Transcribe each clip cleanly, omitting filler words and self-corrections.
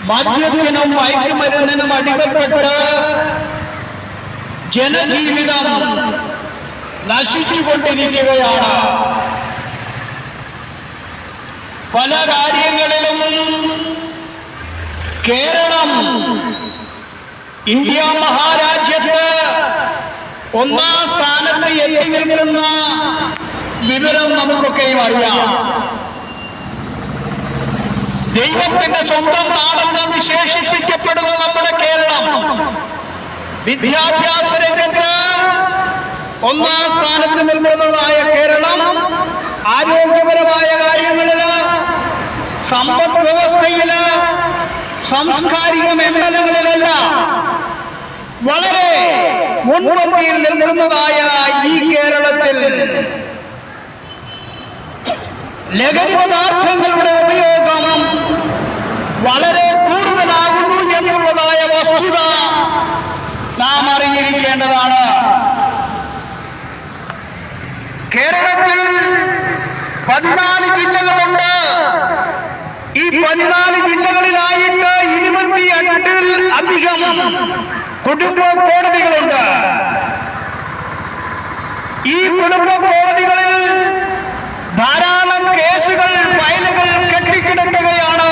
മദ്യത്തിനും മയക്കുമരുന്നിനും അടിമപ്പെട്ട് ജനജീവിതം നശിച്ചുകൊണ്ടിരിക്കുകയാണ്. പല കാര്യങ്ങളിലും കേരളം ഇന്ത്യ മഹാരാജ്യത്ത് ഒന്നാം സ്ഥാനത്ത് എത്തി നിൽക്കുന്ന വിവരം നമുക്കൊക്കെയും അറിയാം. ദൈവത്തിന്റെ സ്വന്തം നാടെന്ന് വിശേഷിപ്പിക്കപ്പെടുന്ന നമ്മുടെ കേരളം വിദ്യാഭ്യാസ രംഗത്ത് ഒന്നാം സ്ഥാനത്ത് നിൽക്കുന്നതായ കേരളം ആരോഗ്യപരമായ കാര്യങ്ങളില്, സമ്പദ് വ്യവസ്ഥയില്, സാംസ്കാരിക മേഖലകളിലല്ല വളരെ മുൻപന്തിയിൽ നിൽക്കുന്നതായ ഈ കേരളത്തിൽ ലഹരി പദാർത്ഥങ്ങളുടെ ഉപയോഗം വളരെ കൂടുതലാകുന്നു എന്നുള്ളതായ വസ്തുത നാം അറിഞ്ഞിരിക്കേണ്ടതാണ്. കേരളത്തിൽ 14 ജില്ലകളുണ്ട്. ഈ 14 ജില്ലകളിലായിട്ട് 28-ൽ അധികം കുടുംബ കോടതികളുണ്ട്. ഈ കുടുംബ കോടതികളിൽ ധാരാളം കേസുകൾ, ഫയലുകൾ കെട്ടിക്കിടക്കുകയാണ്.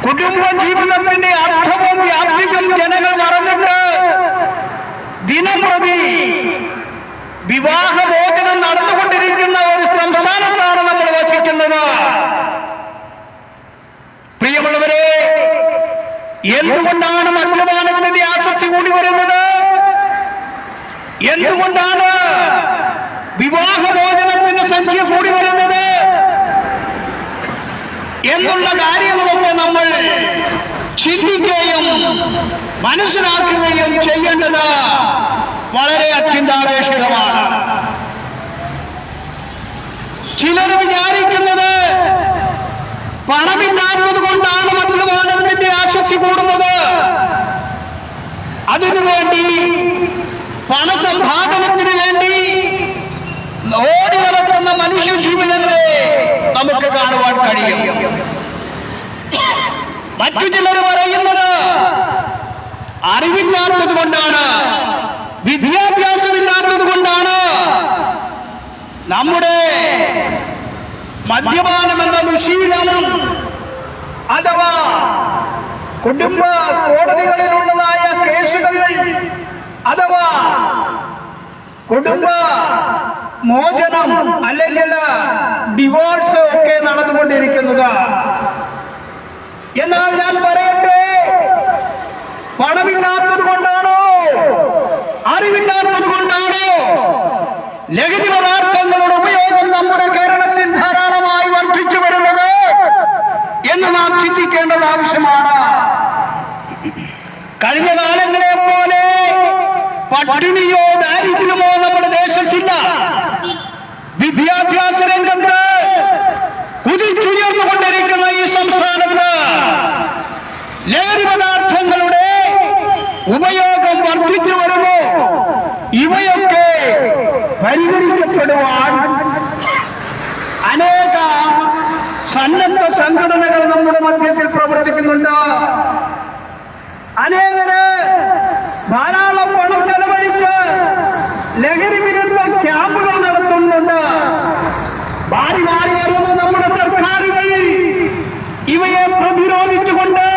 കുടുംബ ജീവിതത്തിന്റെ അർത്ഥവും വ്യാപ്തിയും ജനങ്ങൾ മറന്നിട്ട് ദിനംപ്രതി വിവാഹമോചനം നടന്നുകൊണ്ടിരിക്കുന്ന ഒരു സംസ്ഥാനത്താണ് നമ്മൾ വസിക്കുന്നത്. പ്രിയമുള്ളവരെ, എന്തുകൊണ്ടാണ് മദ്യപാനത്തിന്റെ ആസക്തി കൂടി വരുന്നത്? എന്തുകൊണ്ടാണ് വിവാഹമോചനത്തിന്റെ സംഖ്യ കൂടി വരുന്നത് എന്നുള്ള കാര്യങ്ങളൊക്കെ നമ്മൾ ചിന്തിക്കുകയും മനസ്സിലാക്കുകയും ചെയ്യേണ്ടത് വളരെ അത്യന്താപേക്ഷിതമാണ്. ചിലർ വിചാരിക്കുന്നത് പണമില്ലാത്തത് കൊണ്ടാണ് മദ്യപാനത്തിന്റെ ആസക്തി കൂടുന്നത്. അതിനുവേണ്ടി, പണസമ്പാദനത്തിന് വേണ്ടി ഓടി നടക്കുന്ന മനുഷ്യ ജീവിതങ്ങളെ നമുക്ക് കാണുവാൻ കഴിയും. മറ്റു ചിലർ പറയുന്നത് അറിവില്ലാത്തത് കൊണ്ടാണ്, വിദ്യാഭ്യാസമില്ലാത്തത് കൊണ്ടാണ് നമ്മുടെ മദ്യപാനം എന്ന ദുശീലം അഥവാ കുടുംബ കോടതികളിലുള്ളതായ കേസുകൾ അഥവാ കുടുംബ മോചനം അല്ലെങ്കിൽ ഡിവോഴ്സ് ഒക്കെ നടന്നുകൊണ്ടിരിക്കുന്നത്. എന്നാൽ ഞാൻ പറയട്ടെ, പണമില്ലാത്തത് കൊണ്ടാണോ, അറിവില്ലാത്തത് കൊണ്ടാണോ ലഹരി പദാർത്ഥങ്ങളുടെ ഉപയോഗം നമ്മുടെ കേരളത്തിൽ ധാരാളമായി വർദ്ധിച്ചു വരുന്നത് എന്ന് നാം ചിന്തിക്കേണ്ടത് ആവശ്യമാണ്. കഴിഞ്ഞ കാലങ്ങളെ പോലെ പട്ടിണിയോ ദാരിദ്ര്യമോ നമ്മുടെ ദേശത്തില്ല. വിദ്യാഭ്യാസ രംഗത്ത് കുതിച്ചുയർന്നുകൊണ്ടിരിക്കുന്ന ഈ സംസ്ഥാനത്ത് ലഹരി പദാർത്ഥങ്ങളുടെ ഉപയോഗം വർദ്ധിച്ചു വരുന്നു. ഇവയൊക്കെ പരിഹരിക്കപ്പെടുവാൻ അനേക സന്നദ്ധ സംഘടനകൾ നമ്മുടെ മധ്യത്തിൽ പ്രവർത്തിക്കുന്നുണ്ട്. അനേകര് ധാരാളം പണം ചെലവഴിച്ച് ലഹരി വിരുദ്ധ ക്യാമ്പുകൾ നടത്തുന്നുണ്ട്. മാറി മാറി വരുന്ന നമ്മുടെ സർക്കാരുകൾ ഇവയെ പ്രതിരോധിച്ചുകൊണ്ട്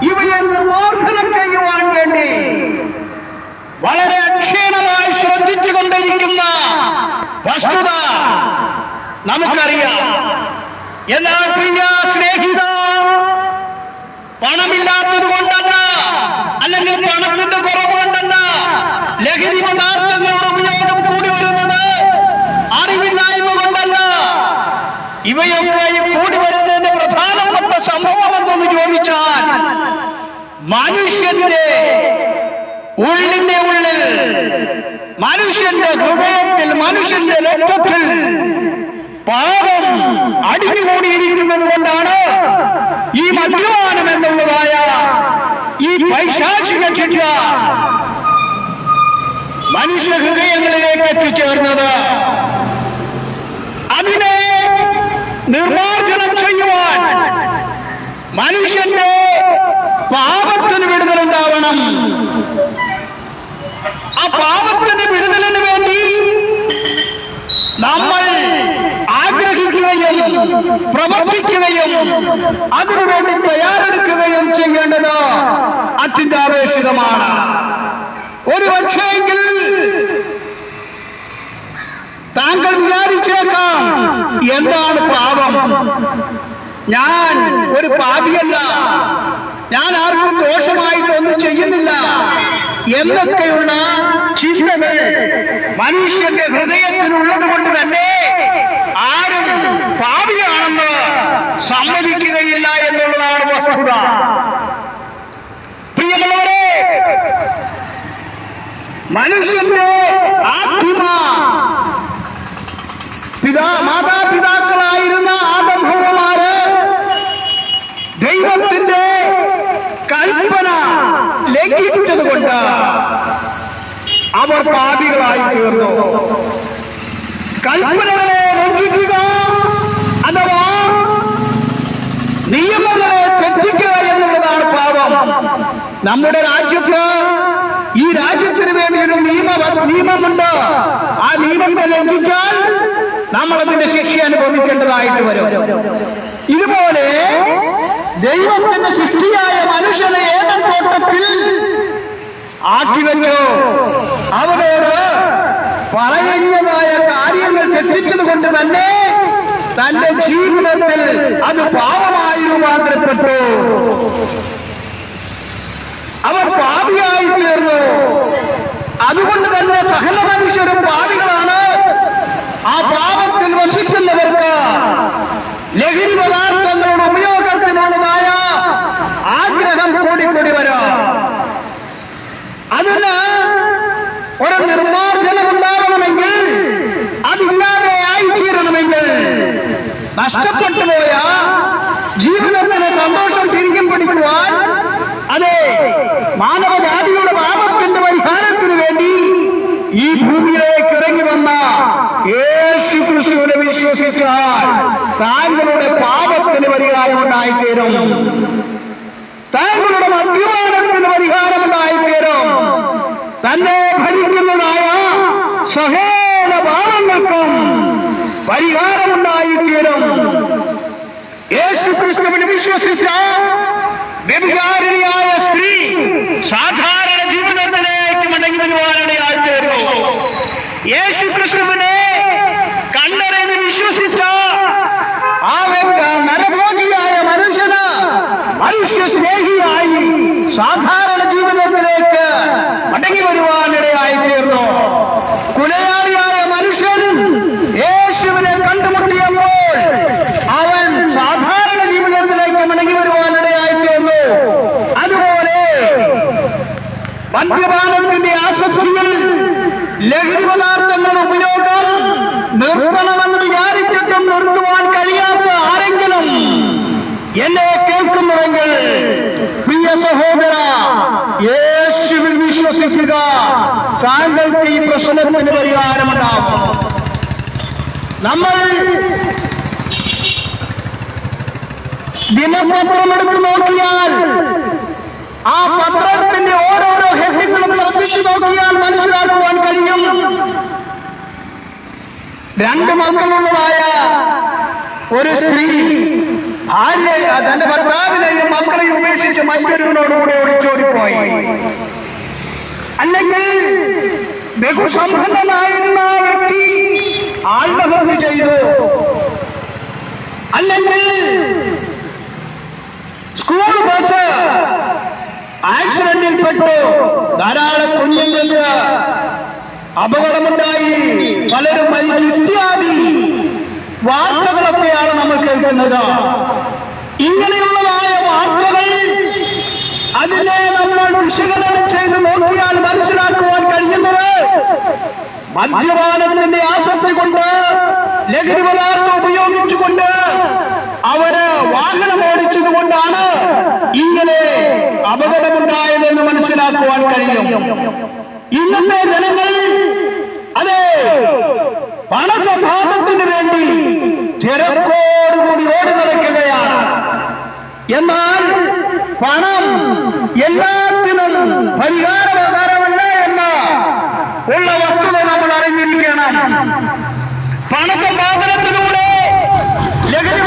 ഇവയെ നിർമ്മാർജ്ജനം ചെയ്യുവാൻ വേണ്ടി വളരെ അക്ഷീണമായി ശ്രദ്ധിച്ചുകൊണ്ടിരിക്കുന്ന വസ്തുത നമുക്കറിയാം. എന്നാൽ പ്രിയ സ്നേഹിത, പണമില്ലാത്തത് കൊണ്ടല്ല, അല്ലെങ്കിൽ പണത്തിന്റെ കുറവ് കൊണ്ടല്ല ലഹരി പദാർത്ഥങ്ങളുടെ ഉപയോഗം കൂടി വരുന്നത്, അറിവില്ലായ്മ കൊണ്ടല്ല. ഇവയൊക്കെ കൂടി വരുന്നതിന്റെ പ്രധാനപ്പെട്ട സംഭവം എന്തെന്ന് ചോദിച്ചാൽ, മനുഷ്യന്റെ ഉള്ളിന്റെ ഉള്ളിൽ, മനുഷ്യന്റെ ഹൃദയത്തിൽ, മനുഷ്യന്റെ രക്തത്തിൽ പാപം അടിഞ്ഞുകൂടിയിരിക്കുന്നത് കൊണ്ടാണ് ഈ മദ്യപാനം എന്നുള്ളതായ ഈ പൈശാചിക ചിന്ത മനുഷ്യ ഹൃദയങ്ങളിലേക്ക് എത്തിച്ചേർന്നത്. അതിനെ നിർമ്മാർജ്ജനം ചെയ്യുവാൻ മനുഷ്യന്റെ പാപത്തിന് വിടുതലുണ്ടാവണം. ആ പാപത്തിന് വിടുതലിന് വേണ്ടി നമ്മൾ ആഗ്രഹിക്കുകയും പ്രവർത്തിക്കുകയും അതിനുവേണ്ടി തയ്യാറെടുക്കുകയും ചെയ്യേണ്ടത് അത്യന്താപേക്ഷിതമാണ്. ഒരു പക്ഷേങ്കിൽ താങ്കൾ വിചാരിച്ചേക്കാം, എന്താണ് പാപം? ഞാൻ ഒരു പാപിയല്ല, ഞാൻ ആർക്കും ദോഷമായിട്ടൊന്നും ചെയ്യുന്നില്ല എന്നൊക്കെയുള്ള ചിന്തകൾ മനുഷ്യന്റെ ഹൃദയത്തിലുള്ളത് കൊണ്ട് തന്നെ ആരും പാപിയാണെന്ന് സമ്മതിക്കുകയില്ല എന്നുള്ളതാണ് വസ്തുത. പ്രിയമുള്ളവരെ, മനുഷ്യന്റെ ആത്മ മാതാപിതാക്കളായിരുന്ന ആദം ഹവ്വമാര് ദൈവത്തിന്റെ കൽപ്പന ലംഘിച്ചതുകൊണ്ട് അവർ പാപികളായി തീർന്നു. കൽപ്പനകളെ ലംഘിക്കുക അഥവാ നിയമങ്ങളെ തെറ്റിക്കുക എന്നുള്ളതാണ് പാപം. നമ്മുടെ രാജ്യത്ത് ഈ രാജ്യത്തിന് വേണ്ടി ഒരു നിയമമുണ്ട്. ആ നിയമത്തെ ലംഘിച്ചാൽ നമ്മൾ അതിന്റെ ശിക്ഷ അനുഭവിക്കേണ്ടതായിട്ട് വരും. ഇതുപോലെ ദൈവത്തിന്റെ സൃഷ്ടിയായ മനുഷ്യനെ ഏതൻ തോട്ടത്തിൽ ആക്കിവെച്ചു അവനോട് പറയുന്നതായ കാര്യങ്ങൾ തെറ്റിച്ചത് കൊണ്ട് തന്നെ തന്റെ ജീവിതത്തിൽ അത് പാപമായി രൂപാന്തരപ്പെട്ടു. അവർ പാപിയായി തീർന്നു. അതുകൊണ്ട് തന്നെ സകല മനുഷ്യരും പാപികളാണ്. ആ പാപത്തിൽ വസിക്കുന്നവർക്ക് ലഹരി പദാർത്ഥങ്ങളുടെ ഉപയോഗത്തിനുള്ളതായ ആഗ്രഹം കൂടിക്കൂടി വരാം. അതിന് ഒരു നിർമ്മാർജ്ജനം ഉണ്ടാകണമെങ്കിൽ, അതില്ലാതെ ആയിത്തീരണമെങ്കിൽ, നഷ്ടപ്പെട്ടു പോയ ജീവിതത്തിന് സന്തോഷം തിരികെ പിടിക്കുവാൻ, അതെ മാനവജാതിയുടെ പാപത്തിന്റെ പരിഹാരത്തിനു വേണ്ടി ഈ ഭൂമിയിലേക്ക് ഇറങ്ങി വന്ന യേശു ക്രിസ്തുവിനെ വിശ്വസിച്ചാൽ താങ്കളുടെ പാപത്തിന് പരിഹാരമുണ്ടായിത്തീരും. താങ്കളുടെ മദ്യപാനത്തിന് പരിഹാരമുണ്ടായിത്തീരും. തന്നെ ഭരിക്കുന്നതായ സകല പാപങ്ങൾക്കും പരിഹാരമുണ്ടായിത്തീരും. യേശു ക്രിസ്തുവിനെ വിശ്വസിച്ച വ്യഭിചാരിണിയായ സ്ത്രീ സാധാരണ ജീവിതത്തിലേക്ക് മടങ്ങി വരുവാനിടയായിത്തീരുന്നു. യേശു ക്രിസ്തുവിനെ കണ്ടറിഞ്ഞ് വിശ്വസിച്ച ആ നരഭോജിയായ മനുഷ്യന് മനുഷ്യ സ്നേഹിയായി സാധാരണ ജീവിതത്തിലേക്ക് മടങ്ങി വരുവാനിടയായിത്തീർന്നു. കുലയാളിയായ മനുഷ്യൻ യേശുവിനെ കണ്ടുമുട്ടിയപ്പോൾ അവൻ സാധാരണ ജീവിതത്തിലേക്ക് മടങ്ങി വരുവാനിടയായിത്തീർന്നു. അതുപോലെ മദ്യപാനത്തിന്റെ ആസക്തിയിൽ ലഹരി പദാർത്ഥങ്ങളുടെ ഉപയോഗം നിർത്തണമെന്ന് വിചാരിച്ചിട്ടും നിർത്തുവാൻ കഴിയാത്ത ആരെങ്കിലും എന്നെ കേൾക്കുന്നുവെങ്കിൽ, പ്രിയ സഹോദര, യേശുവിൽ വിശ്വസിക്കുക. താങ്കൾക്ക് ഈ പ്രശ്നത്തിന് പരിഹാരമുണ്ടാകും. നമ്മൾ ദിനപത്രം എടുത്തു നോക്കിയാൽ ആ പത്രത്തിന്റെ ഓരോരോ ഹെഡിങ്ങളും ശ്രദ്ധിച്ചു നോക്കിയാൽ മനസ്സിലാക്കുവാൻ കഴിയും. 2 മക്കളുള്ളതായ ഒരു സ്ത്രീ തന്റെ ഭർത്താവിനെയും മക്കളെയും ഉപേക്ഷിച്ച് മറ്റൊരുവനോടുകൂടെ ഒളിച്ചോടിപ്പോയി. അല്ലെങ്കിൽ ബഹുസമ്പന്നനായിരുന്ന വ്യക്തി ആത്മഹത്യ ചെയ്തു. അല്ലെങ്കിൽ സ്കൂൾ ബസ് ആക്സിഡന്റിൽപ്പെട്ടു. ധാരാളം കുഞ്ഞുങ്ങൾക്ക് അപകടമുണ്ടായി, പലരും മരിച്ചു. ഇത്യാദി വാർത്തകളൊക്കെയാണ് നമ്മൾ കേൾക്കുന്നത്. ഇങ്ങനെയുള്ളതായ വാർത്തകൾ അതിനെ നമ്മൾ വിശകലനം ചെയ്ത് നോക്കിയാൽ മനസ്സിലാക്കുവാൻ കഴിയുന്നത് മദ്യപാനത്തിന്റെ ആസക്തി കൊണ്ട്, ലഹരി പദാർത്ഥം ഉപയോഗിച്ചുകൊണ്ട് അവര് വാഹനം ഓടിച്ചതുകൊണ്ടാണ് ഇങ്ങനെ അപകടമുണ്ടായതെന്ന് മനസ്സിലാക്കുവാൻ കഴിയും. ഇന്നത്തെ ജനങ്ങൾ അതെ പണസമ്പാദത്തിന് വേണ്ടി തിരക്കോടുകൂടി ഓടി നടക്കുകയാണ്. എന്നാൽ പണം എല്ലാത്തിനും പരിഹാരമല്ല എന്ന ഉള്ള വസ്തുത നമ്മൾ അറിഞ്ഞിരിക്കണം. പണസമ്പാദനത്തിലൂടെ ലഹരി